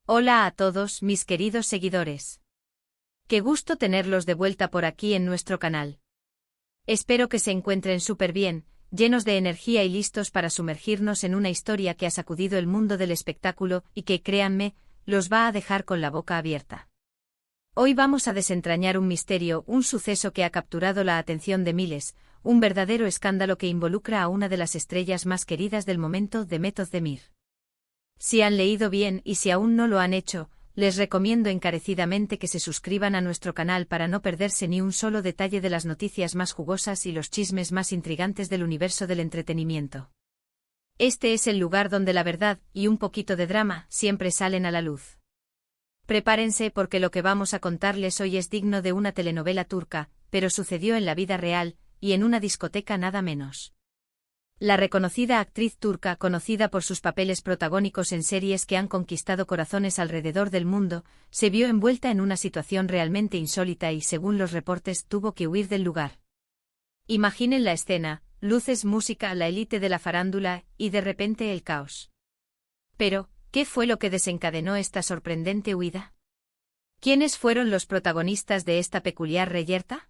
Hola a todos mis queridos seguidores. Qué gusto tenerlos de vuelta por aquí en nuestro canal. Espero que se encuentren súper bien, llenos de energía y listos para sumergirnos en una historia que ha sacudido el mundo del espectáculo y que, créanme, los va a dejar con la boca abierta. Hoy vamos a desentrañar un misterio, un suceso que ha capturado la atención de miles, un verdadero escándalo que involucra a una de las estrellas más queridas del momento, Demet Özdemir. Si han leído bien y si aún no lo han hecho, les recomiendo encarecidamente que se suscriban a nuestro canal para no perderse ni un solo detalle de las noticias más jugosas y los chismes más intrigantes del universo del entretenimiento. Este es el lugar donde la verdad y un poquito de drama siempre salen a la luz. Prepárense porque lo que vamos a contarles hoy es digno de una telenovela turca, pero sucedió en la vida real, y en una discoteca nada menos. La reconocida actriz turca, conocida por sus papeles protagónicos en series que han conquistado corazones alrededor del mundo, se vio envuelta en una situación realmente insólita y, según los reportes, tuvo que huir del lugar. Imaginen la escena: luces, música, la élite de la farándula, y de repente el caos. Pero, ¿qué fue lo que desencadenó esta sorprendente huida? ¿Quiénes fueron los protagonistas de esta peculiar reyerta?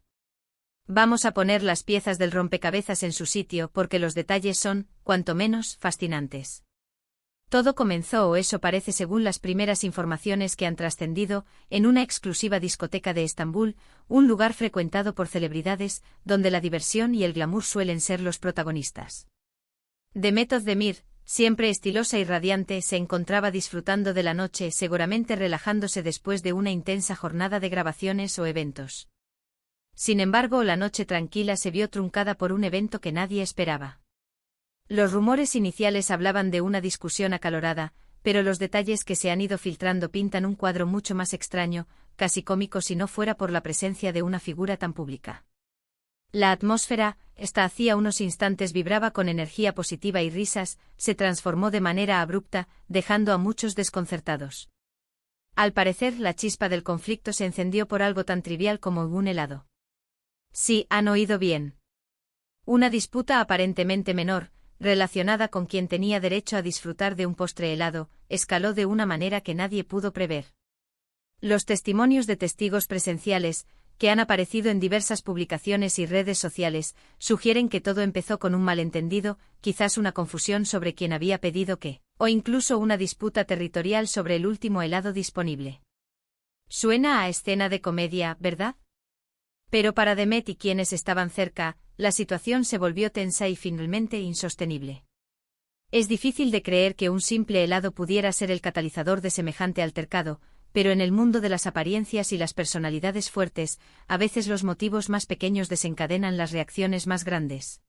Vamos a poner las piezas del rompecabezas en su sitio porque los detalles son, cuanto menos, fascinantes. Todo comenzó, o eso parece según las primeras informaciones que han trascendido, en una exclusiva discoteca de Estambul, un lugar frecuentado por celebridades, donde la diversión y el glamour suelen ser los protagonistas. Demet Özdemir, siempre estilosa y radiante, se encontraba disfrutando de la noche, seguramente relajándose después de una intensa jornada de grabaciones o eventos. Sin embargo, la noche tranquila se vio truncada por un evento que nadie esperaba. Los rumores iniciales hablaban de una discusión acalorada, pero los detalles que se han ido filtrando pintan un cuadro mucho más extraño, casi cómico si no fuera por la presencia de una figura tan pública. La atmósfera, hasta hacía unos instantes vibraba con energía positiva y risas, se transformó de manera abrupta, dejando a muchos desconcertados. Al parecer, la chispa del conflicto se encendió por algo tan trivial como un helado. Sí, han oído bien. Una disputa aparentemente menor, relacionada con quien tenía derecho a disfrutar de un postre helado, escaló de una manera que nadie pudo prever. Los testimonios de testigos presenciales, que han aparecido en diversas publicaciones y redes sociales, sugieren que todo empezó con un malentendido, quizás una confusión sobre quién había pedido qué, o incluso una disputa territorial sobre el último helado disponible. Suena a escena de comedia, ¿verdad? Pero para Demet y quienes estaban cerca, la situación se volvió tensa y finalmente insostenible. Es difícil de creer que un simple helado pudiera ser el catalizador de semejante altercado, pero en el mundo de las apariencias y las personalidades fuertes, a veces los motivos más pequeños desencadenan las reacciones más grandes.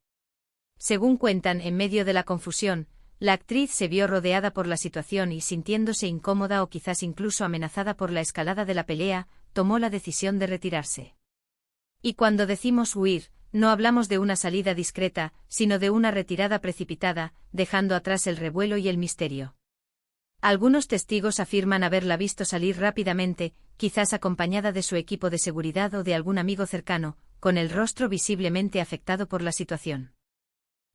Según cuentan, en medio de la confusión, la actriz se vio rodeada por la situación y, sintiéndose incómoda o quizás incluso amenazada por la escalada de la pelea, tomó la decisión de retirarse. Y cuando decimos huir, no hablamos de una salida discreta, sino de una retirada precipitada, dejando atrás el revuelo y el misterio. Algunos testigos afirman haberla visto salir rápidamente, quizás acompañada de su equipo de seguridad o de algún amigo cercano, con el rostro visiblemente afectado por la situación.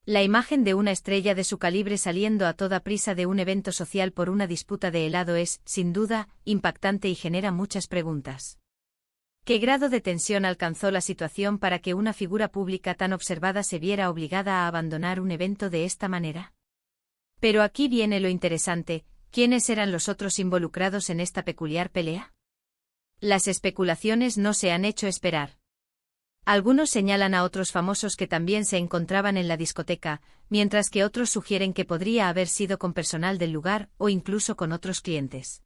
La imagen de una estrella de su calibre saliendo a toda prisa de un evento social por una disputa de helado es, sin duda, impactante y genera muchas preguntas. ¿Qué grado de tensión alcanzó la situación para que una figura pública tan observada se viera obligada a abandonar un evento de esta manera? Pero aquí viene lo interesante: ¿quiénes eran los otros involucrados en esta peculiar pelea? Las especulaciones no se han hecho esperar. Algunos señalan a otros famosos que también se encontraban en la discoteca, mientras que otros sugieren que podría haber sido con personal del lugar o incluso con otros clientes.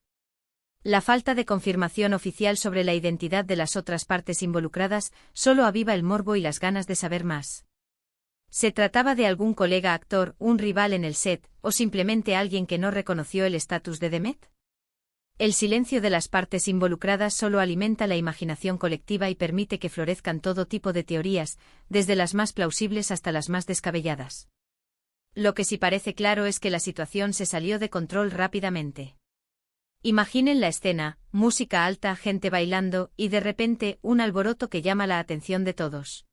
La falta de confirmación oficial sobre la identidad de las otras partes involucradas solo aviva el morbo y las ganas de saber más. ¿Se trataba de algún colega actor, un rival en el set, o simplemente alguien que no reconoció el estatus de Demet? El silencio de las partes involucradas solo alimenta la imaginación colectiva y permite que florezcan todo tipo de teorías, desde las más plausibles hasta las más descabelladas. Lo que sí parece claro es que la situación se salió de control rápidamente. Imaginen la escena: música alta, gente bailando, y de repente, un alboroto que llama la atención de todos.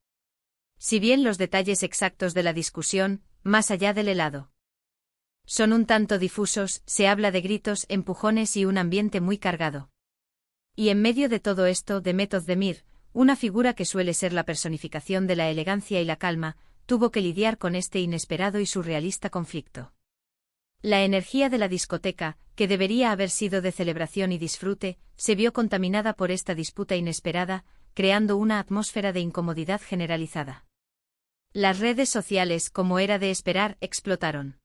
Si bien los detalles exactos de la discusión, más allá del helado, Son un tanto difusos, se habla de gritos, empujones y un ambiente muy cargado. Y en medio de todo esto, Demet Özdemir, una figura que suele ser la personificación de la elegancia y la calma, tuvo que lidiar con este inesperado y surrealista conflicto. La energía de la discoteca, que debería haber sido de celebración y disfrute, se vio contaminada por esta disputa inesperada, creando una atmósfera de incomodidad generalizada. Las redes sociales, como era de esperar, explotaron.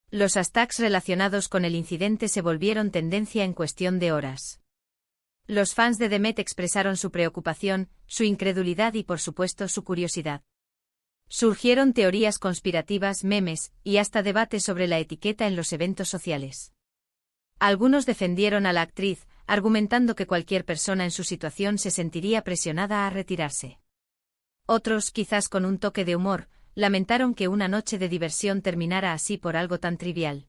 Los hashtags relacionados con el incidente se volvieron tendencia en cuestión de horas. Los fans de Demet expresaron su preocupación, su incredulidad y por supuesto su curiosidad. Surgieron teorías conspirativas, memes, y hasta debates sobre la etiqueta en los eventos sociales. Algunos defendieron a la actriz, argumentando que cualquier persona en su situación se sentiría presionada a retirarse. Otros, quizás con un toque de humor, lamentaron que una noche de diversión terminara así por algo tan trivial.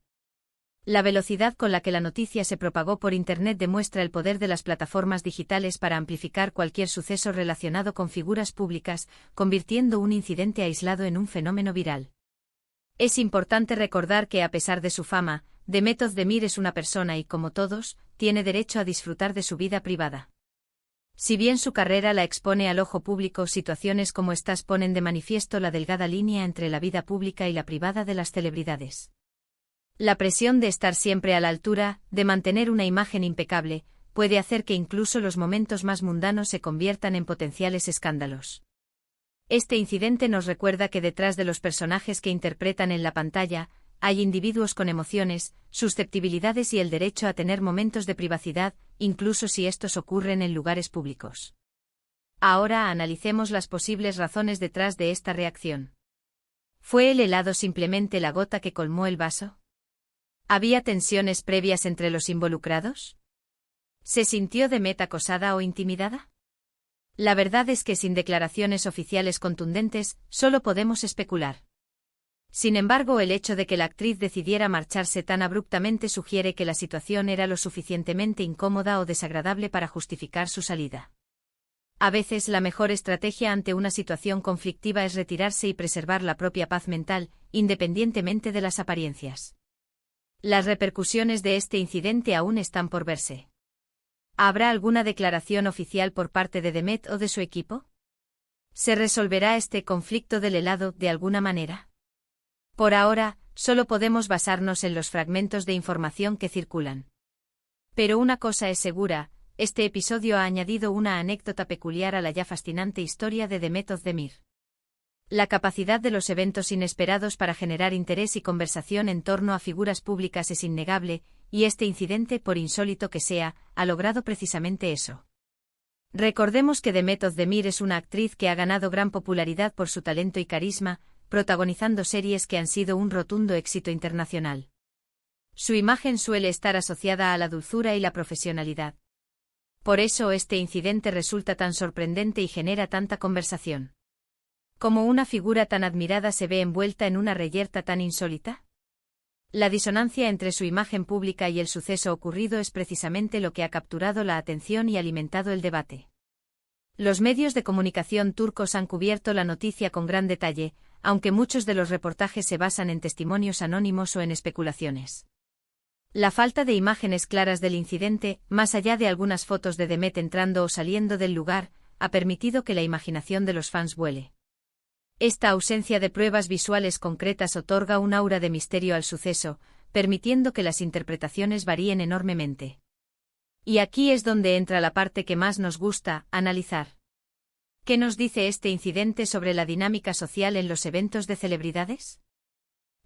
La velocidad con la que la noticia se propagó por Internet demuestra el poder de las plataformas digitales para amplificar cualquier suceso relacionado con figuras públicas, convirtiendo un incidente aislado en un fenómeno viral. Es importante recordar que a pesar de su fama, Demet Özdemir es una persona y, como todos, tiene derecho a disfrutar de su vida privada. Si bien su carrera la expone al ojo público, situaciones como estas ponen de manifiesto la delgada línea entre la vida pública y la privada de las celebridades. La presión de estar siempre a la altura, de mantener una imagen impecable, puede hacer que incluso los momentos más mundanos se conviertan en potenciales escándalos. Este incidente nos recuerda que detrás de los personajes que interpretan en la pantalla, hay individuos con emociones, susceptibilidades y el derecho a tener momentos de privacidad, incluso si estos ocurren en lugares públicos. Ahora analicemos las posibles razones detrás de esta reacción. ¿Fue el helado simplemente la gota que colmó el vaso? ¿Había tensiones previas entre los involucrados? ¿Se sintió Demet acosada o intimidada? La verdad es que sin declaraciones oficiales contundentes, solo podemos especular. Sin embargo, el hecho de que la actriz decidiera marcharse tan abruptamente sugiere que la situación era lo suficientemente incómoda o desagradable para justificar su salida. A veces la mejor estrategia ante una situación conflictiva es retirarse y preservar la propia paz mental, independientemente de las apariencias. Las repercusiones de este incidente aún están por verse. ¿Habrá alguna declaración oficial por parte de Demet o de su equipo? ¿Se resolverá este conflicto del helado de alguna manera? Por ahora, solo podemos basarnos en los fragmentos de información que circulan. Pero una cosa es segura, este episodio ha añadido una anécdota peculiar a la ya fascinante historia de Demet Özdemir. La capacidad de los eventos inesperados para generar interés y conversación en torno a figuras públicas es innegable, y este incidente, por insólito que sea, ha logrado precisamente eso. Recordemos que Demet Özdemir es una actriz que ha ganado gran popularidad por su talento y carisma, protagonizando series que han sido un rotundo éxito internacional. Su imagen suele estar asociada a la dulzura y la profesionalidad. Por eso este incidente resulta tan sorprendente y genera tanta conversación. ¿Cómo una figura tan admirada se ve envuelta en una reyerta tan insólita? La disonancia entre su imagen pública y el suceso ocurrido es precisamente lo que ha capturado la atención y alimentado el debate. Los medios de comunicación turcos han cubierto la noticia con gran detalle, aunque muchos de los reportajes se basan en testimonios anónimos o en especulaciones. La falta de imágenes claras del incidente, más allá de algunas fotos de Demet entrando o saliendo del lugar, ha permitido que la imaginación de los fans vuele. Esta ausencia de pruebas visuales concretas otorga un aura de misterio al suceso, permitiendo que las interpretaciones varíen enormemente. Y aquí es donde entra la parte que más nos gusta, analizar. ¿Qué nos dice este incidente sobre la dinámica social en los eventos de celebridades?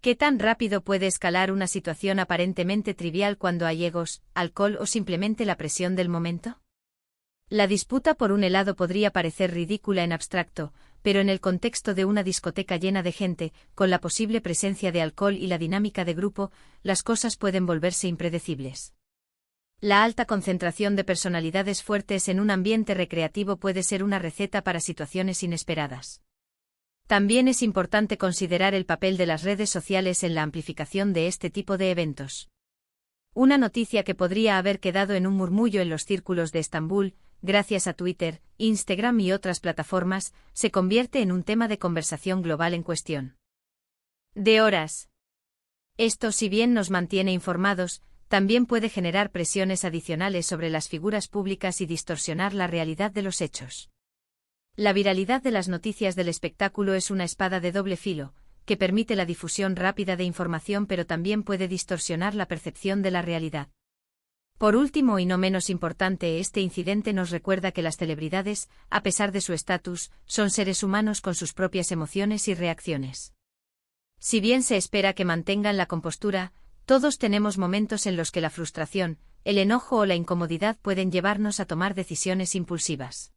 ¿Qué tan rápido puede escalar una situación aparentemente trivial cuando hay egos, alcohol o simplemente la presión del momento? La disputa por un helado podría parecer ridícula en abstracto, pero en el contexto de una discoteca llena de gente, con la posible presencia de alcohol y la dinámica de grupo, las cosas pueden volverse impredecibles. La alta concentración de personalidades fuertes en un ambiente recreativo puede ser una receta para situaciones inesperadas. También es importante considerar el papel de las redes sociales en la amplificación de este tipo de eventos. Una noticia que podría haber quedado en un murmullo en los círculos de Estambul, gracias a Twitter, Instagram y otras plataformas, se convierte en un tema de conversación global en cuestión de horas. Esto, si bien nos mantiene informados, también puede generar presiones adicionales sobre las figuras públicas y distorsionar la realidad de los hechos. La viralidad de las noticias del espectáculo es una espada de doble filo, que permite la difusión rápida de información pero también puede distorsionar la percepción de la realidad. Por último y no menos importante, este incidente nos recuerda que las celebridades, a pesar de su estatus, son seres humanos con sus propias emociones y reacciones. Si bien se espera que mantengan la compostura, todos tenemos momentos en los que la frustración, el enojo o la incomodidad pueden llevarnos a tomar decisiones impulsivas.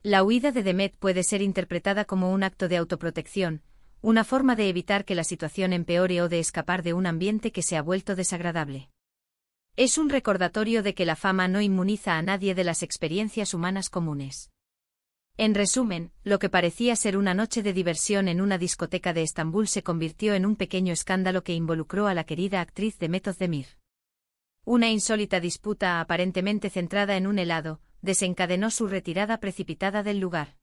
La huida de Demet puede ser interpretada como un acto de autoprotección, una forma de evitar que la situación empeore o de escapar de un ambiente que se ha vuelto desagradable. Es un recordatorio de que la fama no inmuniza a nadie de las experiencias humanas comunes. En resumen, lo que parecía ser una noche de diversión en una discoteca de Estambul se convirtió en un pequeño escándalo que involucró a la querida actriz Demet Özdemir. Una insólita disputa aparentemente centrada en un helado desencadenó su retirada precipitada del lugar.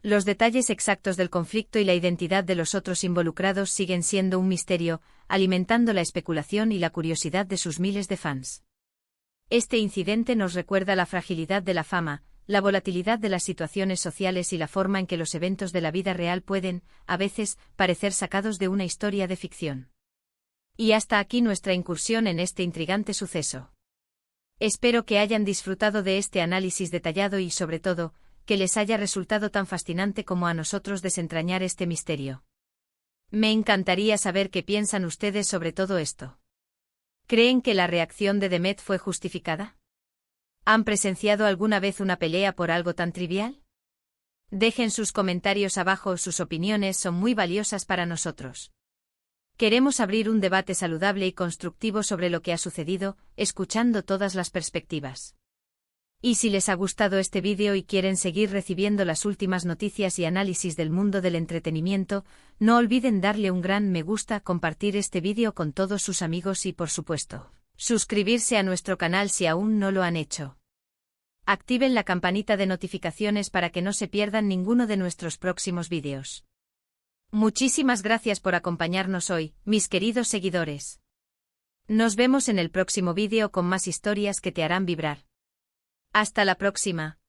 Los detalles exactos del conflicto y la identidad de los otros involucrados siguen siendo un misterio, alimentando la especulación y la curiosidad de sus miles de fans. Este incidente nos recuerda la fragilidad de la fama, la volatilidad de las situaciones sociales y la forma en que los eventos de la vida real pueden, a veces, parecer sacados de una historia de ficción. Y hasta aquí nuestra incursión en este intrigante suceso. Espero que hayan disfrutado de este análisis detallado y, sobre todo, que les haya resultado tan fascinante como a nosotros desentrañar este misterio. Me encantaría saber qué piensan ustedes sobre todo esto. ¿Creen que la reacción de Demet fue justificada? ¿Han presenciado alguna vez una pelea por algo tan trivial? Dejen sus comentarios abajo, sus opiniones son muy valiosas para nosotros. Queremos abrir un debate saludable y constructivo sobre lo que ha sucedido, escuchando todas las perspectivas. Y si les ha gustado este vídeo y quieren seguir recibiendo las últimas noticias y análisis del mundo del entretenimiento, no olviden darle un gran me gusta, compartir este vídeo con todos sus amigos y, por supuesto, suscribirse a nuestro canal si aún no lo han hecho. Activen la campanita de notificaciones para que no se pierdan ninguno de nuestros próximos vídeos. Muchísimas gracias por acompañarnos hoy, mis queridos seguidores. Nos vemos en el próximo vídeo con más historias que te harán vibrar. Hasta la próxima.